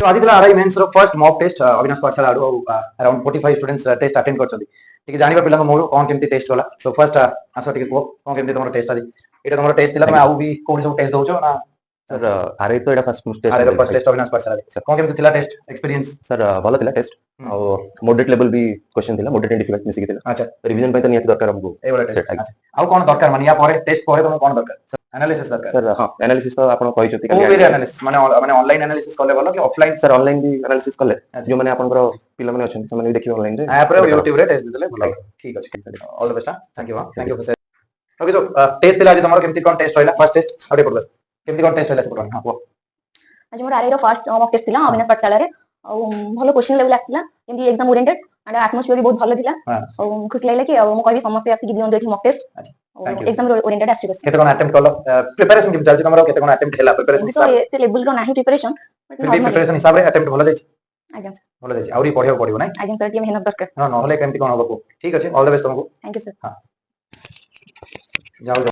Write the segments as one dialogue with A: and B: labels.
A: आज दिला RI mains row first mock test Avinash पाठशाला आडू अराउंड 45 स्टूडेंट्स टेस्ट अटेंड करछथि ठीक जानिबा पिला मोर कोन केमती टेस्ट होला सो फर्स्ट आसो ठीक को कोन केमती तमरो टेस्ट आज एटा तमरो टेस्ट थिला तमे आउ भी कोन सब टेस्ट दोछो ना
B: सर आरआई तो एटा फर्स्ट टेस्ट
A: आरआई first test Avinash Pathshala sir कोन केमती थिला टेस्ट एक्सपीरियंस
B: सर भलो थिला टेस्ट आ मॉडरेट लेवल भी क्वेश्चन थिला मॉडरेट एंड डिफिकल्ट मिसिक थिला
A: अच्छा
B: रिवीजन पे तो नियत दरकार हमको
A: ए वाला टेस्ट अच्छा आउ कोन दरकार माने या परे टेस्ट परे तमे कोन दरकार एनालिसिस दरकार
B: सर हां एनालिसिस तो आपण कहि जति
A: ओ वेरी एनालिसिस माने माने ऑनलाइन एनालिसिस करले बोलो कि ऑफलाइन
B: सर ऑनलाइन भी एनालिसिस करले जो माने आपनकर पिला माने अछन से माने देखि ऑनलाइन रे
A: ऐप रे YouTube रे टेस्ट देले बोलो ठीक अछि all the best thank you for okay so test दिला आज तमरो केमती कोन टेस्ट होइला फर्स्ट टेस्ट आउटे पड़ला केमती कोन टेस्ट होइला से पड़ला हां को
C: आज मोर RI row first mock test थिला अविनाश पाठशाला रे भलो क्वेश्चन लेवल आस्तिला केमती एग्जाम ओरिएंटेड एंड एटमॉस्फियर भी बहुत भलो थिला खुशी लागला कि मो कहबी समस्त आसी दियन देठी मॉक टेस्ट अच्छा एग्जाम ओरिएंटेड आस्ति क्वेश्चन
A: केते कोन अटेम्प्ट करलो प्रिपरेशन केम चलछि तमरो केते कोन अटेम्प्ट हैला प्रिपरेशन
C: तो एते लेवल रो नाही प्रिपरेशन
A: बट प्रिपरेशन हिसाब रे अटेम्प्ट भलो जाइछि
C: आज्ञा
A: भलो जाइछि आउरी पढियो पडियो नै
C: आज्ञा सर के मेहनत दरकार
A: न नहले केमती कोन होबो ठीक अछि ऑल द बेस्ट तुमको
C: थैंक यू सर
A: हां जाओ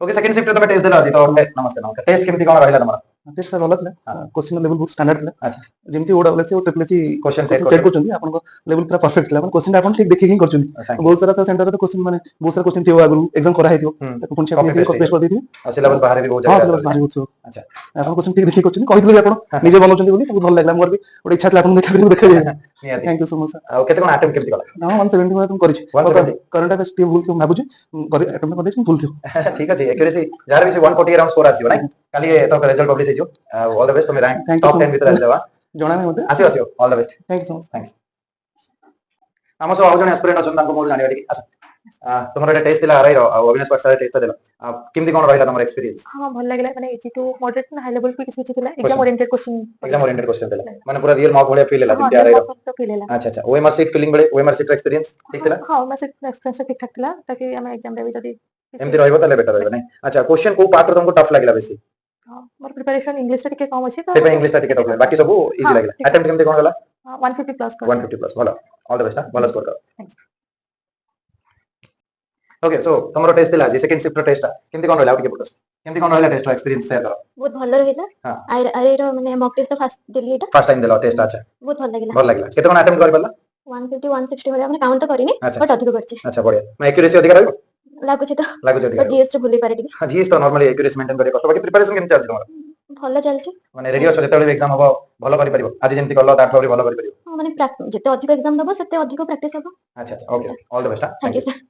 A: ओके सेकंड शिफ्ट तमे टेस्ट देला आज तो नमस्ते नमस्कार टेस्ट केमती कोन रहला तमरा
D: टेस्ट सर भलो थिला क्वेश्चन लेवल बहुत स्टैंडर्ड थिला
A: अच्छा
D: जेमती ओडा वाला से ओ ट्रिपल सी
A: क्वेश्चन
D: सेट करछन आपन को लेवल पूरा परफेक्ट थिला अपन क्वेश्चन आपन ठीक देखि ही करछन बहुत सारा सेंटर रे क्वेश्चन माने बहुत सारा क्वेश्चन थियो आगु एग्जाम करा हेतियो ताको पुन से कॉपी पेस्ट कर देथि
A: और सिलेबस बाहर भी बहुत
D: हां सिलेबस बाहर होथो
A: अच्छा
D: आपन क्वेश्चन ठीक देखि करछन कहि दिले आपन निजे बनौछन बोली बहुत भल लागला मोर भी ओडा इच्छा थिला आपन देखा thank you so much sir
A: आ केते कोन अटेम्प्ट केमती कला
D: ना 170 में तुम करिछि 170 करंट अफेयर्स टी भूल थो भाबुछि कर अटेम्प्ट कर देछि भूल थो
A: ठीक अछि एक्यूरेसी जार भी 140 अराउंड स्कोर आसीबो नै काली तो रिजल्ट पब्लिश हेजो ऑल द बेस्ट तुम रैंक टॉप 10 भीतर आजवा
D: जणा नै मते
A: आसियो all the best
D: thank you so much
A: thanks हम सब आउ जने एस्पिरेंट अछन तांको मोर जानिबा ठीक अच्छा तुमरो एटा टेस्ट दिला आरआई रो अविनाश पाठशाला टेस्ट दिला केमती कोन रहला तमरो एक्सपीरियंस
E: हां भल लागला माने इजी टू मॉडरेट ना हाई लेवल पे किछ थिला एग्जाम ओरिएंटेड क्वेश्चन
A: दिला माने पूरा रियल मॉक भले फील हैला दिते आरआई रो
E: तो फील हैला
A: अच्छा अच्छा ओएमआर सीट फीलिंग बळे ओएमआर सीट एक्सपीरियंस ठीक थिला
E: हां ओएमआर सीट एक्सपीरियंस ठीक ठाक थिला ताकि हम एग्जाम रे भी जदी
A: एमती रहइबो तले बेटर रहइबो नै अच्छा क्वेश्चन को पार्ट रो तुमको टफ लागला बेसी
E: हां मोर प्रिपरेशन इंग्लिश रे टिके कम अछि
A: से पे इंग्लिश टा टिके टफ बाकी सब इजी लागला अटेम्प्ट केमती कोन गला
E: 150 प्लस कर
A: 150 प्लस भलो ऑल द बेस्ट भलो स्कोर कर
E: थैंक्स
A: ओके सो तमरो टेस्ट दिला जी सेकंड शिफ्ट टेस्ट केमती कोन रहला आउट के पुटस केमती कोन रहला टेस्ट एक्सपीरियंस शेयर करो
C: बहुत भलो रहिला
A: हां
C: आरआई रो माने मॉक टेस्ट तो फर्स्ट देली एटा
A: फर्स्ट टाइम दिला टेस्ट अच्छा
C: बहुत भल
A: लागला केते कोन अटेम्प्ट कर परला
C: 150 160 वाला हमने काउंट तो करिनी बट अधिक करछि
A: अच्छा बढ़िया मैं एक्यूरेसी अधिक रहइबो
C: लागुछि
A: अधिक
C: बट जीएस रे भूली पारे ठीक
A: हां जीएस तो नॉर्मली एक्यूरेसी मेंटेन करे कष्ट बाकी प्रिपरेशन केम चलछि तमरा
C: भलो चलछि
A: माने रेडी अछ जेतेले एग्जाम हबो भलो करि परिबो आज जेमती करलो ताठ भलो करि परिबो
C: हां माने जेते अधिक एग्जाम दबो सेते अधिक प्रैक्टिस हबो
A: अच्छा अच्छा okay all the best
C: thank you sir